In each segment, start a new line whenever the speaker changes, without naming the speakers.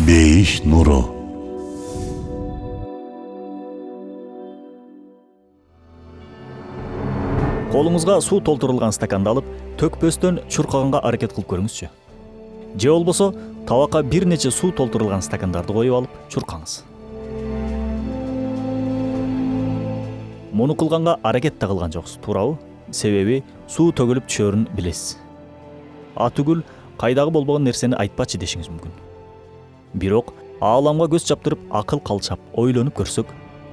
Бейиш нуру.
Колуңузга суу толтурулган стаканды алып, төкпөстөн чуркаганга аракет кылып көрүңүзчү. Же болбосо табакка бир нече суу толтурулган стакандарды коюп алып, чуркаңыз. Муну кылганга аракет да кылган жоксуз, туурабы? Себеби суу төгүлүп түшөрүн билесиз. Атүгүл кайдагы болбогон нерсени айтпачы дешиңиз мүмкүн. Бирок ааламга көз чаптырып, акыл калчап, ойлонуп көрсөк,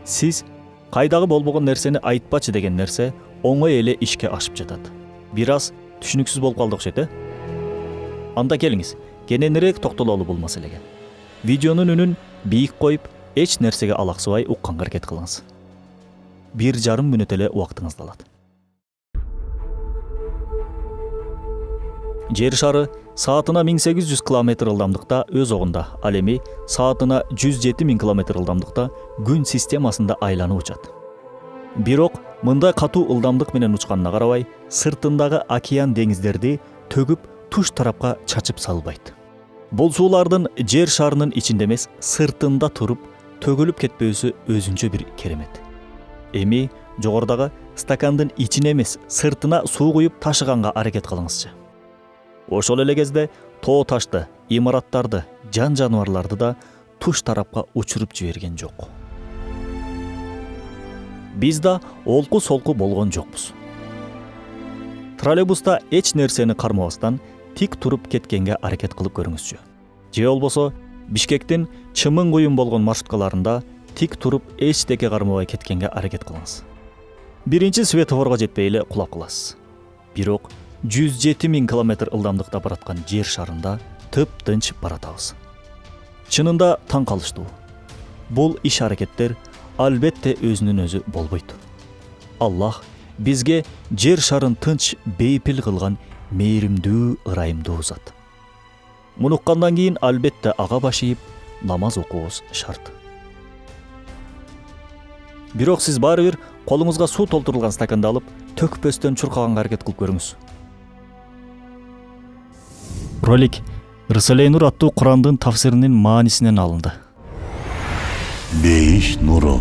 сиз кайдагы болбогон нерсени айтпачы деген нерсе оңой эле ишке ашып жатат. Бир аз түшүнүксүз болуп калды окшойт, Анда келиңиз, кененирээк токтололу бул маселеге. Видеонун үнүн бийик коюп, эч нерсеге алаксыбай укканга аракет кылыңыз. 1,5 мүнөт эле убактыңызды алат. Жер шары саатына 1800 км ылдамдыкта өз огунда, ал эми саатына 107 000 км ылдамдыкта күн системасында айланып учат. Бирок мындай катуу ылдамдык менен учканына карабай, сыртындагы океан деңиздерди төгүп туш тарапка чачып салбайт. Бул суулардын жер шарынын ичинде эмес, сыртында туруп төгүлүп кетпөөсү өзүнчө бир керемет. Эми жогорудагы стакандын ичине эмес, сыртына суу куюп ташыганга аракет кылыңызчы. Ошол эле кезде тоо ташты, имараттарды, жан жаныбарларды да туш тарапка учуруп жиберген жок. Биз да олку солку болгон жокпуз. Троллейбуста эч нерсени кармабастан тик туруп кеткенге аракет кылып көрүңүзчү. Же болбосо Бишкектин чымын куюм болгон маршруткаларында тик туруп эчтеке кармабай кеткенге аракет кылыңыз. Биринчи светофорго жетпей эле кулап каласыз. Бирок 107 000 км ылдамдыкта бараткан жер шарында тып-тынч баратабыз. Чынында таң калыштуу. Бул иш-аракеттер албетте өзүнүн өзү болбойт. Аллах бизге жер шарын тынч, бейпил кылган мээримдүү, ырайымдуу зат. Муну уккандан кийин албетте ага баш ийип намаз окуубуз шарт. Бирок сиз баары бир колуңузга суу толтурулган стаканды алып, төкпөстөн чуркаганга аракет кылып көрүңүз. Ролик Рисале Нур аттуу Курандын тафсиринин маанисинен алынды.
Бейиш нуру.